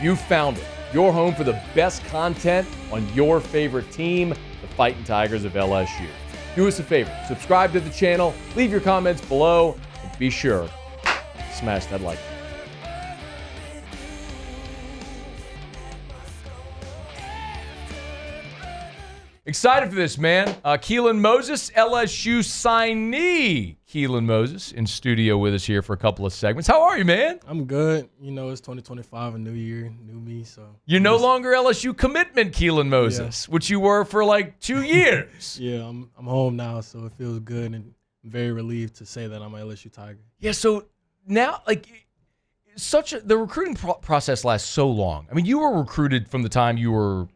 You found it. Your home for the best content on your favorite team, the Fighting Tigers of LSU. Do us a favor, subscribe to the channel, leave your comments below, and be sure to smash that like button. Excited for this, man. Keylan Moses, LSU signee. Keylan Moses in studio with us here for a couple of segments. How are you, man? I'm good. You know, it's 2025, a new year, new me. So you're no longer LSU commitment Keylan Moses, which you were for like 2 years. Yeah, I'm home now, so it feels good, and I'm very relieved to say that I'm an LSU Tiger. Yeah, so now, like, the recruiting process lasts so long. I mean, you were recruited from the time you were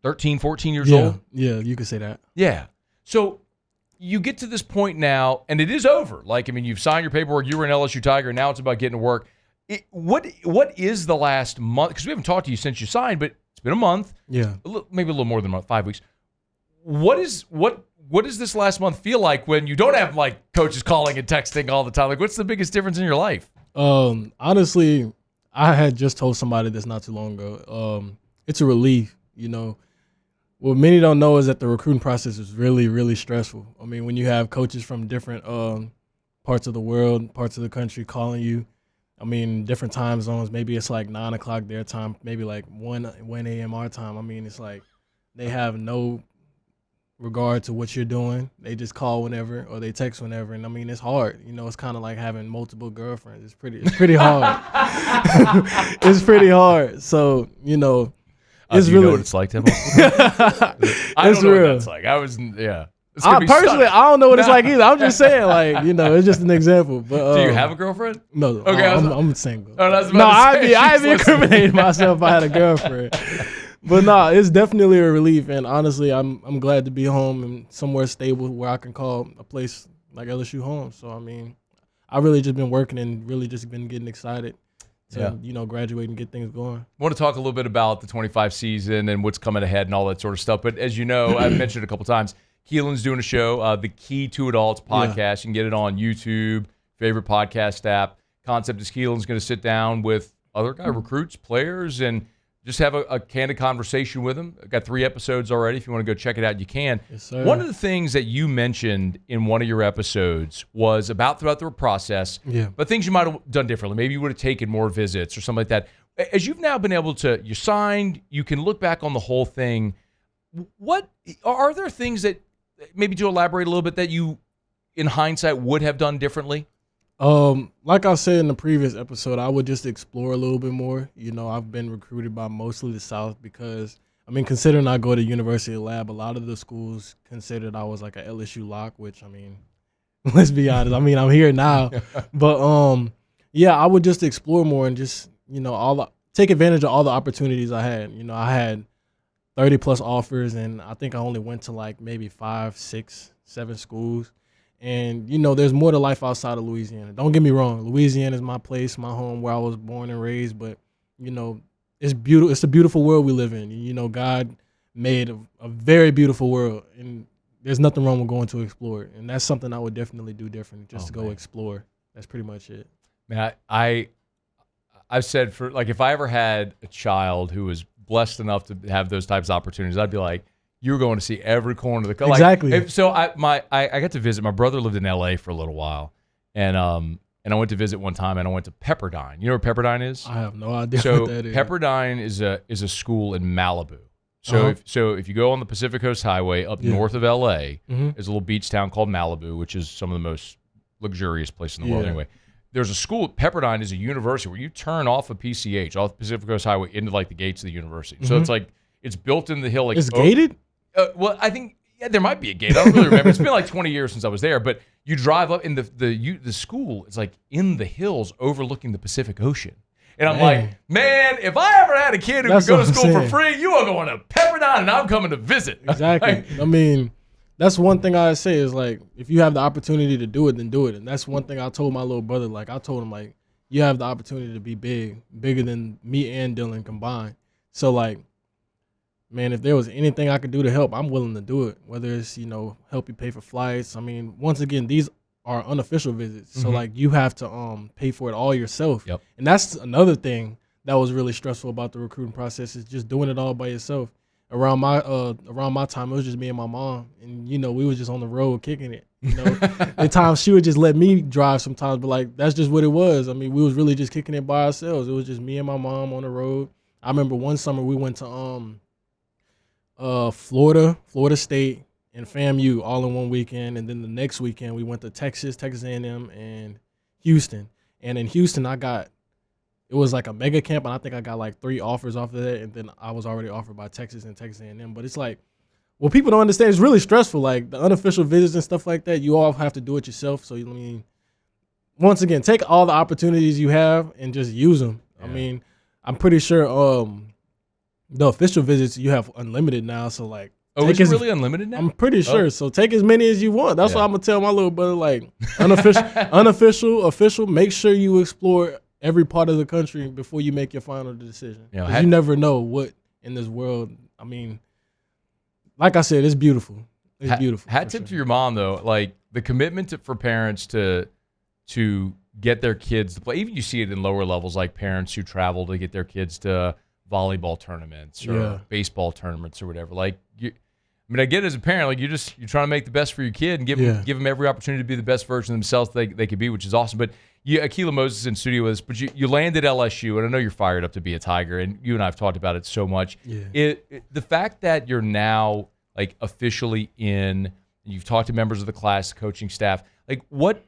13, 14 years old? Yeah, you could say that. Yeah. So you get to this point now, and it is over. Like, I mean, you've signed your paperwork. You were an LSU Tiger. Now it's about getting to work. What is the last month? Because we haven't talked to you since you signed, but it's been a month. Yeah. Maybe a little more than a month, 5 weeks. What does this last month feel like when you don't have, like, coaches calling and texting all the time? Like, what's the biggest difference in your life? Honestly, I had just told somebody this not too long ago. It's a relief, you know. What many don't know is that the recruiting process is really, really stressful. I mean, when you have coaches from different parts of the world, parts of the country calling you, I mean, different time zones, maybe it's like 9 o'clock their time, maybe like 1 a.m. our time. I mean, it's like they have no regard to what you're doing. They just call whenever or they text whenever. And, I mean, it's hard. You know, it's kind of like having multiple girlfriends. It's pretty hard. It's pretty hard. So, you know. Do you know what it's like to have I don't know what that's like. Personally, I don't know what it's like either. I'm just saying, like, you know, it's just an example. But do you have a girlfriend? No. Okay, I'm single. Oh, I'd be incriminating myself if I had a girlfriend. But no, it's definitely a relief, and honestly, I'm glad to be home and somewhere stable where I can call a place like LSU home. So I mean, I really just been working and really just been getting excited to, you know, graduate and get things going. I want to talk a little bit about the 25 season and what's coming ahead and all that sort of stuff. But as you know, I've mentioned it a couple times, Keylan's doing a show, The Key to It All. It's a podcast. Yeah. You can get it on YouTube, favorite podcast app. Concept is Keylan's going to sit down with other recruits, players, and just have a candid conversation with them. I've got 3 episodes already. If you want to go check it out, you can. Yes, sir. One of the things that you mentioned in one of your episodes was about throughout the process, but things you might have done differently. Maybe you would have taken more visits or something like that. As you've now been able to, you signed, you can look back on the whole thing. What are there things that, maybe to elaborate a little bit, that you, in hindsight, would have done differently? Like I said in the previous episode, I would just explore a little bit more. You know, I've been recruited by mostly the South because, I mean, considering I go to University of Lab, a lot of the schools considered I was like a LSU lock, which, I mean, let's be honest. I mean, I'm here now. But, yeah, I would just explore more and just, you know, take advantage of all the opportunities I had. You know, I had 30-plus offers, and I think I only went to like maybe 5, 6, 7 schools. And, you know, there's more to life outside of Louisiana. Don't get me wrong. Louisiana is my place, my home, where I was born and raised. But, you know, it's beautiful. It's a beautiful world we live in. You know, God made a very beautiful world. And there's nothing wrong with going to explore it. And that's something I would definitely do different, just to go explore. That's pretty much it. Man, I've said, for like, if I ever had a child who was blessed enough to have those types of opportunities, I'd be like, you're going to see every corner of the country. Exactly. So I got to visit. My brother lived in LA for a little while, and I went to visit one time, and I went to Pepperdine. You know where Pepperdine is? I have no idea what that is. Pepperdine is a school in Malibu. So if you go on the Pacific Coast Highway up north of LA, there's a little beach town called Malibu, which is some of the most luxurious place in the world anyway. There's a school, Pepperdine is a university where you turn off of PCH, off the Pacific Coast Highway, into like the gates of the university. So it's like, it's built in the hill. Like, it's gated? Well, I think there might be a gate. I don't really remember. It's been like 20 years since I was there. But you drive up, and the school is like in the hills overlooking the Pacific Ocean. And I'm like, man, if I ever had a kid who could go to school for free, you are going to Pepperdine, and I'm coming to visit. Exactly. I mean, that's one thing I say is, like, if you have the opportunity to do it, then do it. And that's one thing I told my little brother. Like, I told him, like, you have the opportunity to be bigger than me and Dylan combined. So, like, man, if there was anything I could do to help, I'm willing to do it. Whether it's, you know, help you pay for flights. I mean, once again, these are unofficial visits. So, like, you have to pay for it all yourself. Yep. And that's another thing that was really stressful about the recruiting process, is just doing it all by yourself. Around my time, it was just me and my mom, and we was just on the road kicking it. At times she would just let me drive sometimes, but like that's just what it was. I mean, we was really just kicking it by ourselves. It was just me and my mom on the road. I remember one summer we went to Florida State, and FAMU all in one weekend, and then the next weekend we went to Texas A&M, and Houston. And in Houston, it was like a mega camp, and I think I got like 3 offers off of that, and then I was already offered by Texas and Texas A&M. But it's like, what people don't understand, it's really stressful. Like the unofficial visits and stuff like that, you all have to do it yourself. So once again, take all the opportunities you have and just use them. Yeah. I mean, I'm pretty sure the official visits you have unlimited now. So like, is it really unlimited now? I'm pretty sure. So take as many as you want. That's what I'm gonna tell my little brother. Like unofficial, official. Make sure you explore every part of the country before you make your final decision. You never know what in this world. I mean, like I said, it's beautiful. It's beautiful. Hat tip to your mom though. Like the commitment for parents to get their kids to play. Even you see it in lower levels, like parents who travel to get their kids to volleyball tournaments or baseball tournaments or whatever. Like I get it as a parent. Like you're trying to make the best for your kid and give them every opportunity to be the best version of themselves they could be, which is awesome. But Keylan Moses is in studio with us, but you landed LSU, and I know you're fired up to be a Tiger, and you and I have talked about it so much. Yeah. The fact that you're now like officially in, you've talked to members of the class, coaching staff. Like what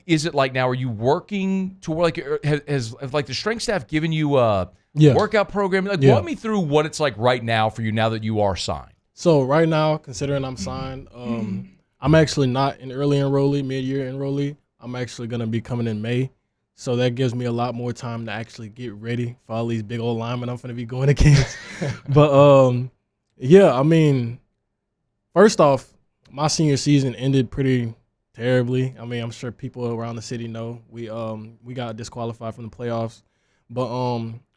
is it like now? Are you working to like has like the strength staff given you a workout program? Like walk me through what it's like right now for you now that you are signed. So right now, considering I'm signed, I'm actually not an early enrollee, mid-year enrollee. I'm actually going to be coming in May. So that gives me a lot more time to actually get ready for all these big old linemen I'm going to be going against. But, I mean, first off, my senior season ended pretty terribly. I mean, I'm sure people around the city know. We got disqualified from the playoffs. But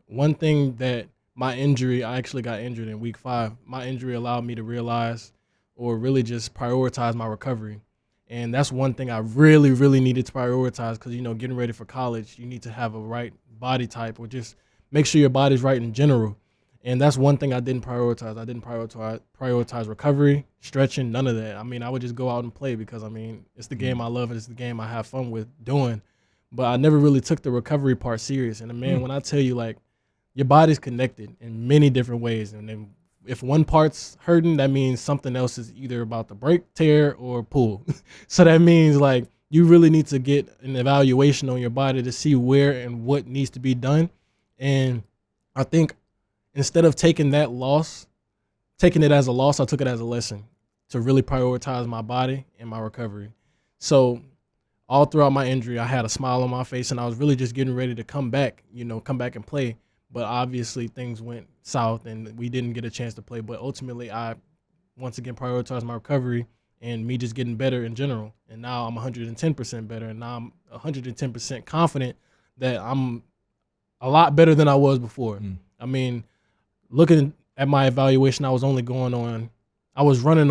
one thing that I actually got injured in week 5. My injury allowed me to realize or really just prioritize my recovery. And that's one thing I really, really needed to prioritize because, getting ready for college, you need to have a right body type or just make sure your body's right in general. And that's one thing I didn't prioritize. I didn't prioritize recovery, stretching, none of that. I mean, I would just go out and play because, it's the game I love and it's the game I have fun with doing. But I never really took the recovery part serious. And, man, when I tell you, like, your body's connected in many different ways. And then if one part's hurting, that means something else is either about to break, tear, or pull. So that means, like, you really need to get an evaluation on your body to see where and what needs to be done. And I think instead of taking it as a loss, I took it as a lesson to really prioritize my body and my recovery. So all throughout my injury, I had a smile on my face, and I was really just getting ready to come back and play. But obviously things went south, and we didn't get a chance to play. But ultimately, I once again prioritized my recovery and me just getting better in general. And now I'm 110% better, and now I'm 110% confident that I'm a lot better than I was before. I mean, looking at my evaluation, I was running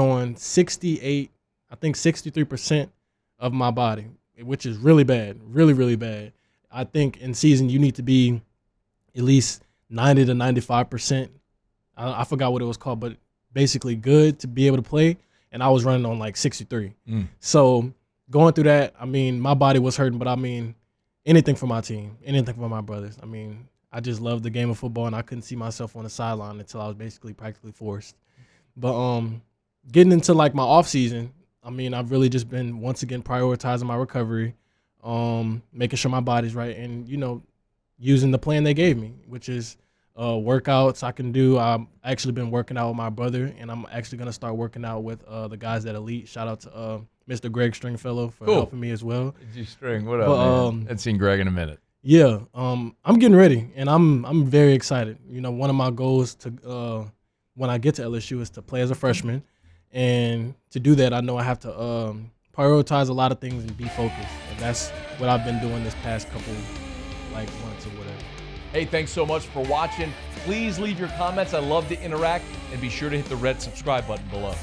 on 63% of my body, which is really bad, really, really bad. I think in season you need to be at least 90 to 95%. I forgot what it was called, but basically good to be able to play. And I was running on like 63. So going through that, my body was hurting, but anything for my team, anything for my brothers. I just loved the game of football, and I couldn't see myself on the sideline until I was practically forced. But getting into like my off season, I've really just been once again prioritizing my recovery, making sure my body's right, and using the plan they gave me, which is workouts I can do. I've actually been working out with my brother, and I'm actually going to start working out with the guys at Elite. Shout out to Mr. Greg Stringfellow for helping me as well. String, what up, man? I've seen Greg in a minute. Yeah, I'm getting ready, and I'm very excited. One of my goals to when I get to LSU is to play as a freshman, and to do that, I know I have to prioritize a lot of things and be focused, and that's what I've been doing this past couple months or whatever. Hey, thanks so much for watching. Please leave your comments. I love to interact, and be sure to hit the red subscribe button below.